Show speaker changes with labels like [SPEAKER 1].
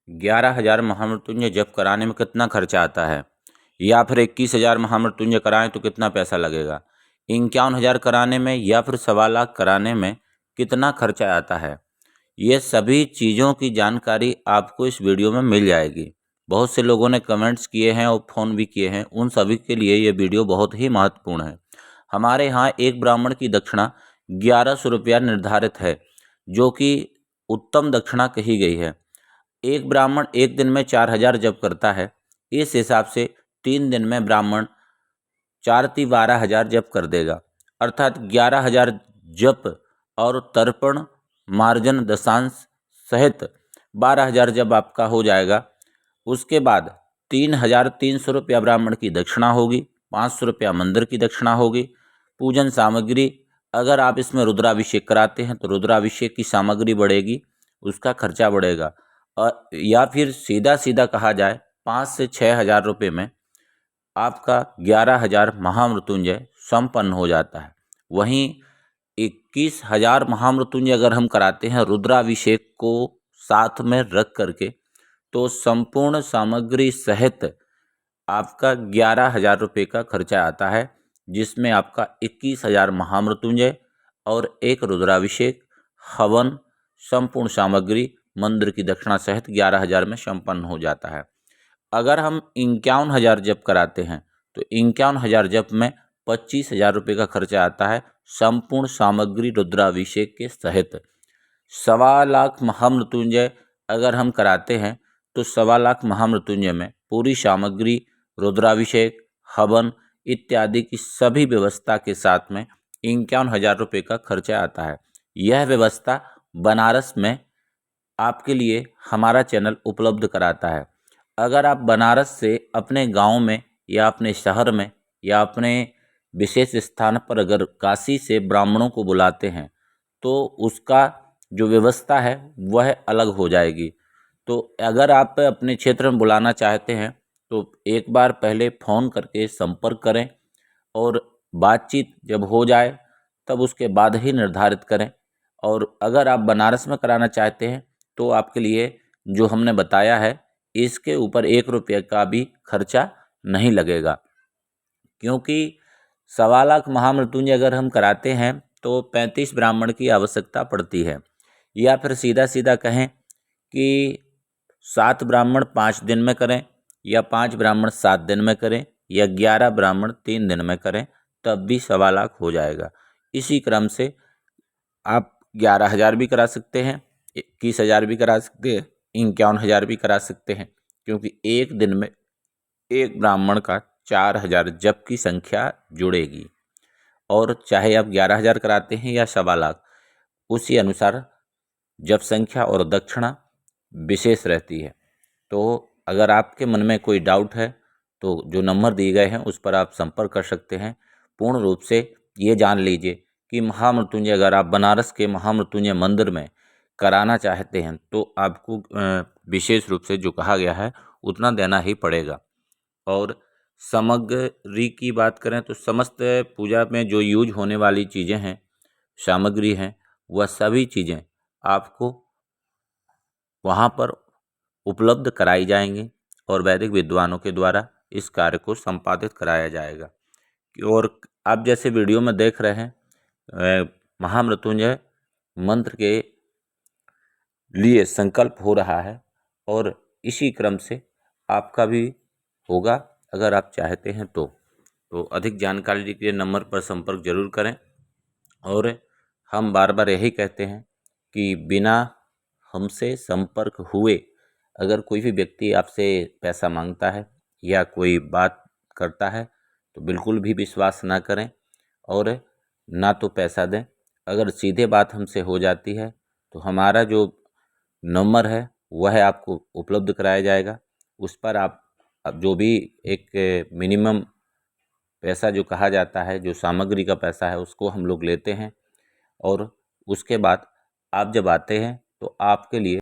[SPEAKER 1] 11,000 महामृत्युंजय जप कराने में कितना खर्चा आता है, या फिर 21,000 महामृत्युंजय कराएं तो कितना पैसा लगेगा, 51,000 कराने में या फिर 1,25,000 कराने में कितना खर्चा आता है, ये सभी चीज़ों की जानकारी आपको इस वीडियो में मिल जाएगी। बहुत से लोगों ने कमेंट्स किए हैं और फ़ोन भी किए हैं, उन सभी के लिए ये वीडियो बहुत ही महत्वपूर्ण है। हमारे यहाँ एक ब्राह्मण की दक्षिणा 1,100 रुपया निर्धारित है, जो कि उत्तम दक्षिणा कही गई है। एक ब्राह्मण एक दिन में 4,000 जप करता है, इस हिसाब से 3 दिन में ब्राह्मण 4 × 12,000 जप कर देगा, अर्थात 11,000 जप और तर्पण मार्जन दशांश सहित 12,000 जब आपका हो जाएगा। उसके बाद 3,300 रुपया ब्राह्मण की दक्षिणा होगी, 500 रुपया मंदिर की दक्षिणा होगी। पूजन सामग्री, अगर आप इसमें रुद्राभिषेक कराते हैं तो रुद्राभिषेक की सामग्री बढ़ेगी, उसका खर्चा बढ़ेगा। और या फिर सीधा सीधा कहा जाए 5 से 6,000 रुपये में आपका 11,000 महामृत्युंजय संपन्न हो जाता है। वहीं 21,000 महामृत्युंजय अगर हम कराते हैं रुद्राभिषेक को साथ में रख करके, तो संपूर्ण सामग्री सहित आपका 11,000 रुपये का खर्चा आता है, जिसमें आपका 21,000 महामृत्युंजय और एक रुद्राभिषेक, हवन, संपूर्ण सामग्री, मंदिर की दक्षिणा सहित 11,000 में संपन्न हो जाता है। अगर हम 51,000 जप कराते हैं तो 51,000 जप में 25,000 रुपये का खर्चा आता है, संपूर्ण सामग्री रुद्राभिषेक के सहित। 1,25,000 महामृत्युंजय अगर हम कराते हैं तो 1,25,000 महामृत्युंजय में पूरी सामग्री, रुद्राभिषेक, हवन इत्यादि की सभी व्यवस्था के साथ में 51,000 रुपये का खर्चा आता है। यह व्यवस्था बनारस में आपके लिए हमारा चैनल उपलब्ध कराता है। अगर आप बनारस से अपने गांव में या अपने शहर में या अपने विशेष स्थान पर अगर काशी से ब्राह्मणों को बुलाते हैं तो उसका जो व्यवस्था है वह अलग हो जाएगी। तो अगर आप अपने क्षेत्र में बुलाना चाहते हैं तो एक बार पहले फ़ोन करके संपर्क करें और बातचीत जब हो जाए तब उसके बाद ही निर्धारित करें। और अगर आप बनारस में कराना चाहते हैं तो आपके लिए जो हमने बताया है इसके ऊपर 1 रुपये का भी खर्चा नहीं लगेगा, क्योंकि 1,25,000 महामृत्युंजय अगर हम कराते हैं तो 35 ब्राह्मण की आवश्यकता पड़ती है। या फिर सीधा सीधा कहें कि 7 ब्राह्मण 5 दिन में करें, या 5 ब्राह्मण 7 दिन में करें, या 11 ब्राह्मण 3 दिन में करें, तब भी 1,25,000 हो जाएगा। इसी क्रम से आप 11,000 भी करा सकते हैं, 21,000 भी करा सकते हैं, 51,000 भी करा सकते हैं, क्योंकि एक दिन में एक ब्राह्मण का 4,000 जप की संख्या जुड़ेगी। और चाहे आप 11,000 कराते हैं या 1,25,000, उसी अनुसार जप संख्या और दक्षिणा विशेष रहती है। तो अगर आपके मन में कोई डाउट है तो जो नंबर दिए गए हैं उस पर आप संपर्क कर सकते हैं। पूर्ण रूप से ये जान लीजिए कि महामृत्युंजय अगर आप बनारस के महामृत्युंजय मंदिर में कराना चाहते हैं तो आपको विशेष रूप से जो कहा गया है उतना देना ही पड़ेगा। और सामग्री की बात करें तो समस्त पूजा में जो यूज होने वाली चीज़ें हैं, सामग्री हैं, वह सभी चीज़ें आपको वहाँ पर उपलब्ध कराई जाएंगी और वैदिक विद्वानों के द्वारा इस कार्य को संपादित कराया जाएगा। और आप जैसे वीडियो में देख रहे हैं महामृत्युंजय मंत्र के लिए संकल्प हो रहा है और इसी क्रम से आपका भी होगा अगर आप चाहते हैं तो अधिक जानकारी के लिए नंबर पर संपर्क जरूर करें। और हम बार बार यही कहते हैं कि बिना हमसे संपर्क हुए अगर कोई भी व्यक्ति आपसे पैसा मांगता है या कोई बात करता है तो बिल्कुल भी विश्वास ना करें और ना तो पैसा दें। अगर सीधे बात हमसे हो जाती है तो हमारा जो नंबर है वह आपको उपलब्ध कराया जाएगा। उस पर आप जो भी एक मिनिमम पैसा जो कहा जाता है, जो सामग्री का पैसा है, उसको हम लोग लेते हैं और उसके बाद आप जब आते हैं तो आपके लिए